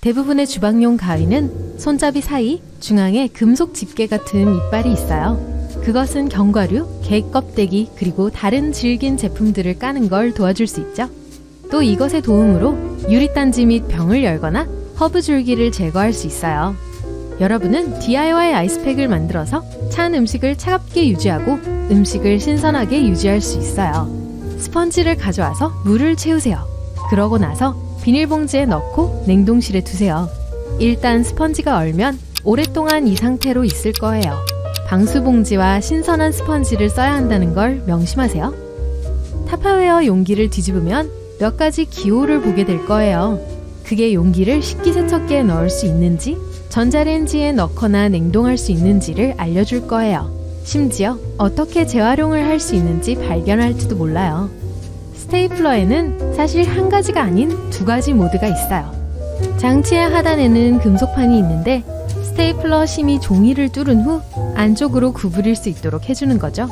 대부분의 주방용 가위는 손잡이 사이 중앙에 금속 집게 같은 이빨이 있어요. 그것은 견과류, 게 껍데기, 그리고 다른 질긴 제품들을 까는 걸 도와줄 수 있죠. 또 이것의 도움으로 유리단지 및 병을 열거나 허브 줄기를 제거할 수 있어요. 여러분은 DIY 아이스팩을 만들어서 찬 음식을 차갑게 유지하고 음식을 신선하게 유지할 수 있어요. 스펀지를 가져와서 물을 채우세요. 그러고 나서 비닐봉지에 넣고 냉동실에 두세요. 일단 스펀지가 얼면 오랫동안 이 상태로 있을 거예요. 방수봉지와 신선한 스펀지를 써야 한다는 걸 명심하세요. 타파웨어 용기를 뒤집으면 몇 가지 기호를 보게 될 거예요. 그게 용기를 식기세척기에 넣을 수 있는지, 전자레인지에 넣거나 냉동할 수 있는지를 알려줄 거예요. 심지어 어떻게 재활용을 할 수 있는지 발견할지도 몰라요. 스테이플러에는 사실 한 가지가 아닌 두 가지 모드가 있어요. 장치의 하단에는 금속판이 있는데 스테이플러 심이 종이를 뚫은 후 안쪽으로 구부릴 수 있도록 해주는 거죠.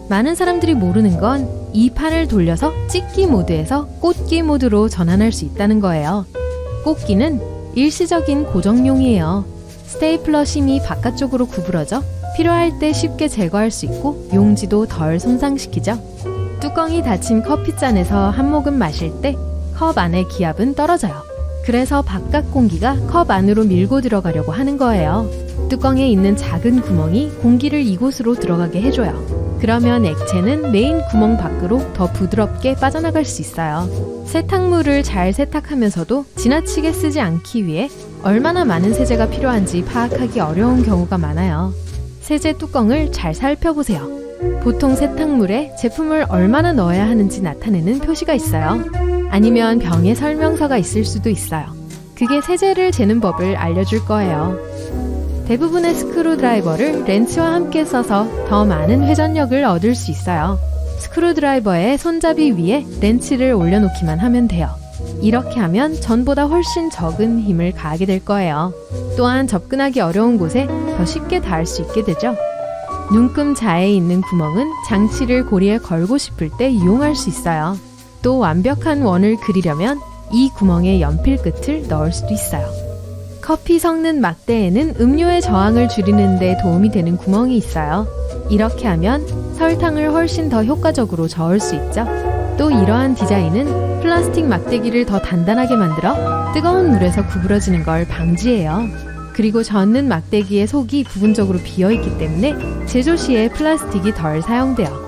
많은 사람들이 모르는 건 이 판을 돌려서 찢기 모드에서 꽂기 모드로 전환할 수 있다는 거예요. 꽂기는 일시적인 고정용이에요. 스테이플러 심이 바깥쪽으로 구부러져 필요할 때 쉽게 제거할 수 있고 용지도 덜 손상시키죠. 뚜껑이 닫힌 커피잔에서 한 모금 마실 때 컵 안의 기압은 떨어져요. 그래서 바깥 공기가 컵 안으로 밀고 들어가려고 하는 거예요. 뚜껑에 있는 작은 구멍이 공기를 이곳으로 들어가게 해줘요. 그러면 액체는 메인 구멍 밖으로 더 부드럽게 빠져나갈 수 있어요. 세탁물을 잘 세탁하면서도 지나치게 쓰지 않기 위해 얼마나 많은 세제가 필요한지 파악하기 어려운 경우가 많아요. 세제 뚜껑을 잘 살펴보세요. 보통 세탁물에 제품을 얼마나 넣어야 하는지 나타내는 표시가 있어요. 아니면 병에 설명서가 있을 수도 있어요. 그게 세제를 재는 법을 알려줄 거예요. 대부분의 스크루드라이버를 렌치와 함께 써서 더 많은 회전력을 얻을 수 있어요. 스크루드라이버의 손잡이 위에 렌치를 올려놓기만 하면 돼요. 이렇게 하면 전보다 훨씬 적은 힘을 가하게 될 거예요. 또한 접근하기 어려운 곳에 더 쉽게 닿을 수 있게 되죠. 눈금자에 있는 구멍은 장치를 고리에 걸고 싶을 때 이용할 수 있어요. 또 완벽한 원을 그리려면 이 구멍에 연필 끝을 넣을 수도 있어요. 커피 섞는 막대에는 음료의 저항을 줄이는 데 도움이 되는 구멍이 있어요. 이렇게 하면 설탕을 훨씬 더 효과적으로 저을 수 있죠. 또 이러한 디자인은 플라스틱 막대기를 더 단단하게 만들어 뜨거운 물에서 구부러지는 걸 방지해요. 그리고 젓는 막대기의 속이 부분적으로 비어있기 때문에 제조 시에 플라스틱이 덜 사용돼요.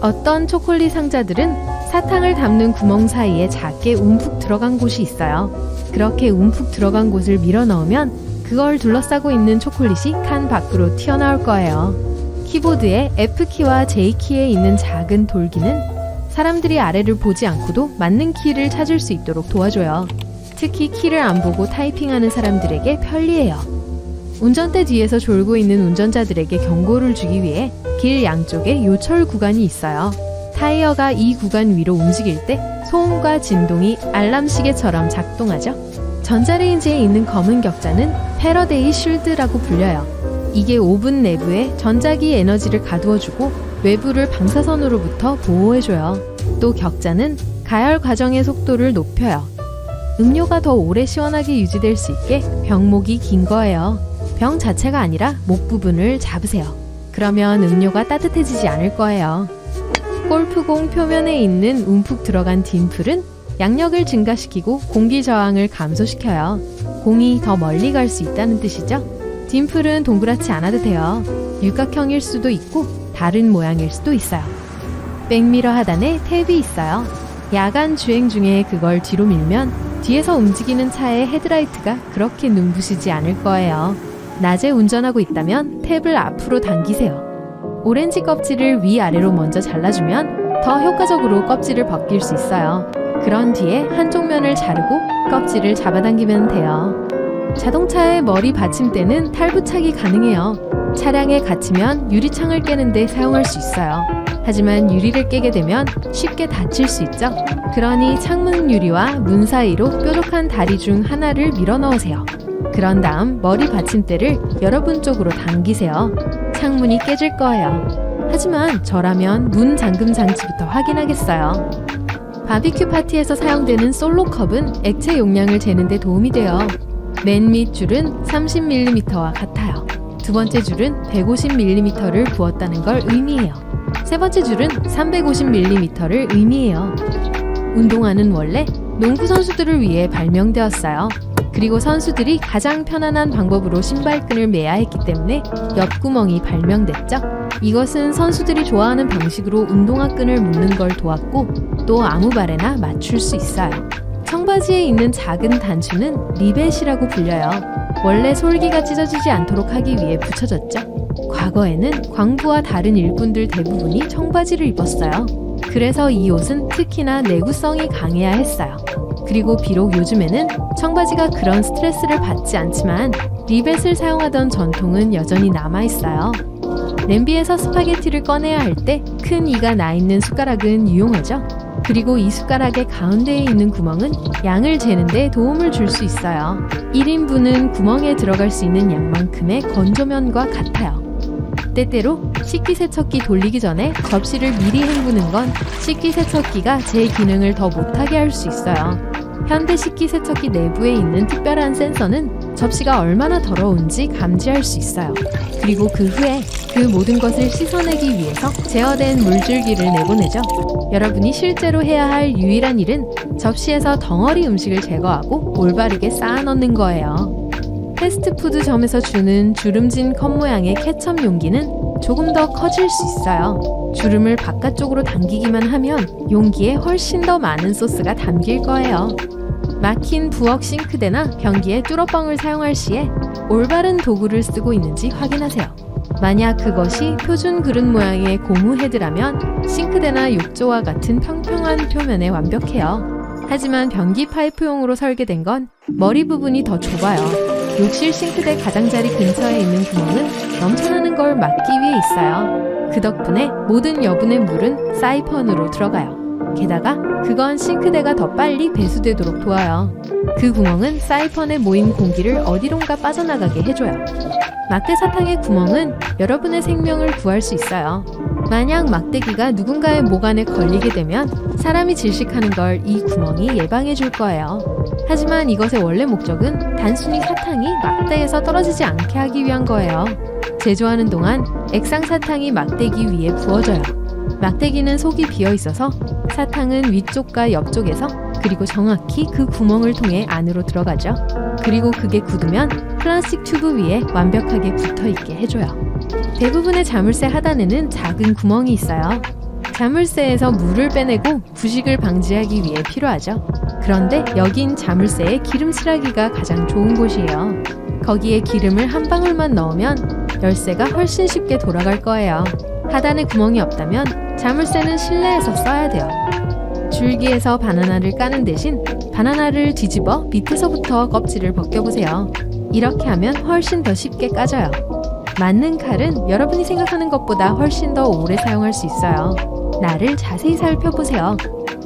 어떤 초콜릿 상자들은 사탕을 담는 구멍 사이에 작게 움푹 들어간 곳이 있어요. 그렇게 움푹 들어간 곳을 밀어 넣으면 그걸 둘러싸고 있는 초콜릿이 칸 밖으로 튀어나올 거예요. 키보드의 F키와 J키에 있는 작은 돌기는 사람들이 아래를 보지 않고도 맞는 키를 찾을 수 있도록 도와줘요. 특히 키를 안 보고 타이핑하는 사람들에게 편리해요. 운전대 뒤에서 졸고 있는 운전자들에게 경고를 주기 위해 길 양쪽에 요철 구간이 있어요. 타이어가 이 구간 위로 움직일 때 소음과 진동이 알람 시계처럼 작동하죠. 전자레인지에 있는 검은 격자는 패러데이 쉴드라고 불려요. 이게 오븐 내부에 전자기 에너지를 가두어주고 외부를 방사선으로부터 보호해줘요. 또 격자는 가열 과정의 속도를 높여요. 음료가 더 오래 시원하게 유지될 수 있게 병목이 긴 거예요. 병 자체가 아니라 목 부분을 잡으세요. 그러면 음료가 따뜻해지지 않을 거예요. 골프공 표면에 있는 움푹 들어간 딤플은 양력을 증가시키고 공기 저항을 감소시켜요. 공이 더 멀리 갈 수 있다는 뜻이죠. 딤플은 동그랗지 않아도 돼요. 육각형일 수도 있고 다른 모양일 수도 있어요. 백미러 하단에 탭이 있어요. 야간 주행 중에 그걸 뒤로 밀면 뒤에서 움직이는 차의 헤드라이트가 그렇게 눈부시지 않을 거예요. 낮에 운전하고 있다면 탭을 앞으로 당기세요. 오렌지 껍질을 위아래로 먼저 잘라주면 더 효과적으로 껍질을 벗길 수 있어요. 그런 뒤에 한쪽 면을 자르고 껍질을 잡아당기면 돼요. 자동차의 머리 받침대는 탈부착이 가능해요. 차량에 갇히면 유리창을 깨는데 사용할 수 있어요. 하지만 유리를 깨게 되면 쉽게 다칠 수 있죠. 그러니 창문 유리와 문 사이로 뾰족한 다리 중 하나를 밀어 넣으세요. 그런 다음 머리 받침대를 여러분 쪽으로 당기세요. 창문이 깨질 거예요. 하지만 저라면 문 잠금 장치부터 확인하겠어요. 바비큐 파티에서 사용되는 솔로 컵은 액체 용량을 재는 데 도움이 돼요. 맨 밑 줄은 30mm와 같아요. 두 번째 줄은 150mm를 부었다는 걸 의미해요. 세 번째 줄은 350mm를 의미해요. 운동화는 원래 농구 선수들을 위해 발명되었어요. 그리고 선수들이 가장 편안한 방법으로 신발끈을 매야 했기 때문에 옆구멍이 발명됐죠. 이것은 선수들이 좋아하는 방식으로 운동화 끈을 묶는 걸 도왔고 또 아무 발에나 맞출 수 있어요. 청바지에 있는 작은 단추는 리벳이라고 불려요. 원래 솔기가 찢어지지 않도록 하기 위해 붙여졌죠. 과거에는 광부와 다른 일꾼들 대부분이 청바지를 입었어요. 그래서 이 옷은 특히나 내구성이 강해야 했어요. 그리고 비록 요즘에는 청바지가 그런 스트레스를 받지 않지만 리벳을 사용하던 전통은 여전히 남아있어요. 냄비에서 스파게티를 꺼내야 할 때 큰 이가 나 있는 숟가락은 유용하죠. 그리고 이 숟가락의 가운데에 있는 구멍은 양을 재는 데 도움을 줄 수 있어요. 1인분은 구멍에 들어갈 수 있는 양만큼의 건조면과 같아요. 때때로 식기세척기 돌리기 전에 접시를 미리 헹구는 건 식기세척기가 제 기능을 더 못하게 할 수 있어요. 현대 식기세척기 내부에 있는 특별한 센서는 접시가 얼마나 더러운지 감지할 수 있어요. 그리고 그 후에 그 모든 것을 씻어내기 위해서 제어된 물줄기를 내보내죠. 여러분이 실제로 해야 할 유일한 일은 접시에서 덩어리 음식을 제거하고 올바르게 쌓아 넣는 거예요. 패스트푸드점에서 주는 주름진 컵 모양의 케첩 용기는 조금 더 커질 수 있어요. 주름을 바깥쪽으로 당기기만 하면 용기에 훨씬 더 많은 소스가 담길 거예요. 막힌 부엌 싱크대나 변기에 뚫어뻥을 사용할 시에 올바른 도구를 쓰고 있는지 확인하세요. 만약 그것이 표준 그릇 모양의 고무 헤드라면 싱크대나 욕조와 같은 평평한 표면에 완벽해요. 하지만 변기 파이프용으로 설계된 건 머리 부분이 더 좁아요. 욕실 싱크대 가장자리 근처에 있는 구멍은 넘쳐나는 걸 막기 위해 있어요. 그 덕분에 모든 여분의 물은 사이펀으로 들어가요. 게다가 그건 싱크대가 더 빨리 배수되도록 도와요. 그 구멍은 사이펀에 모인 공기를 어디론가 빠져나가게 해줘요. 막대 사탕의 구멍은 여러분의 생명을 구할 수 있어요. 만약 막대기가 누군가의 목 안에 걸리게 되면 사람이 질식하는 걸 이 구멍이 예방해 줄 거예요. 하지만 이것의 원래 목적은 단순히 사탕이 막대에서 떨어지지 않게 하기 위한 거예요. 제조하는 동안 액상 사탕이 막대기 위에 부어져요. 막대기는 속이 비어 있어서 사탕은 위쪽과 옆쪽에서 그리고 정확히 그 구멍을 통해 안으로 들어가죠. 그리고 그게 굳으면 플라스틱 튜브 위에 완벽하게 붙어있게 해줘요. 대부분의 자물쇠 하단에는 작은 구멍이 있어요. 자물쇠에서 물을 빼내고 부식을 방지하기 위해 필요하죠. 그런데 여긴 자물쇠에 기름칠하기가 가장 좋은 곳이에요. 거기에 기름을 한 방울만 넣으면 열쇠가 훨씬 쉽게 돌아갈 거예요. 하단에 구멍이 없다면 자물쇠는 실내에서 써야 돼요. 줄기에서 바나나를 까는 대신 바나나를 뒤집어 밑에서부터 껍질을 벗겨보세요. 이렇게 하면 훨씬 더 쉽게 까져요. 맞는 칼은 여러분이 생각하는 것보다 훨씬 더 오래 사용할 수 있어요. 날을 자세히 살펴보세요.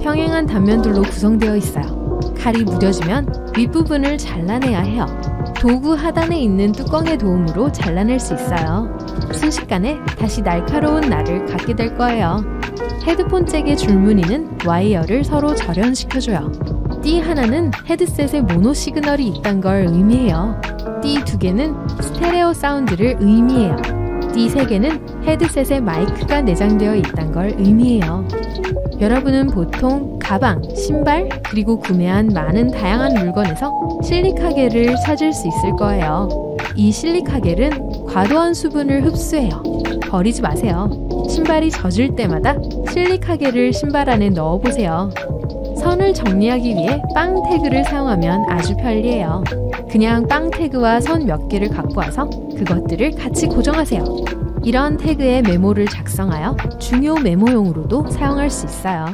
평행한 단면들로 구성되어 있어요. 칼이 무뎌지면 윗부분을 잘라내야 해요. 도구 하단에 있는 뚜껑의 도움으로 잘라낼 수 있어요. 순식간에 다시 날카로운 날을 갖게 될 거예요. 헤드폰 잭의 줄무늬는 와이어를 서로 절연시켜줘요. 띠 하나는 헤드셋에 모노 시그널이 있단 걸 의미해요. 띠 두 개는 스테레오 사운드를 의미해요. 띠 세 개는 헤드셋에 마이크가 내장되어 있단 걸 의미해요. 여러분은 보통 가방, 신발, 그리고 구매한 많은 다양한 물건에서 실리카겔을 찾을 수 있을 거예요. 이 실리카겔은 과도한 수분을 흡수해요. 버리지 마세요. 신발이 젖을 때마다 실리카겔을 신발 안에 넣어보세요. 선을 정리하기 위해 빵 태그를 사용하면 아주 편리해요. 그냥 빵 태그와 선 몇 개를 갖고 와서 그것들을 같이 고정하세요. 이런 태그에 메모를 작성하여 중요 메모용으로도 사용할 수 있어요.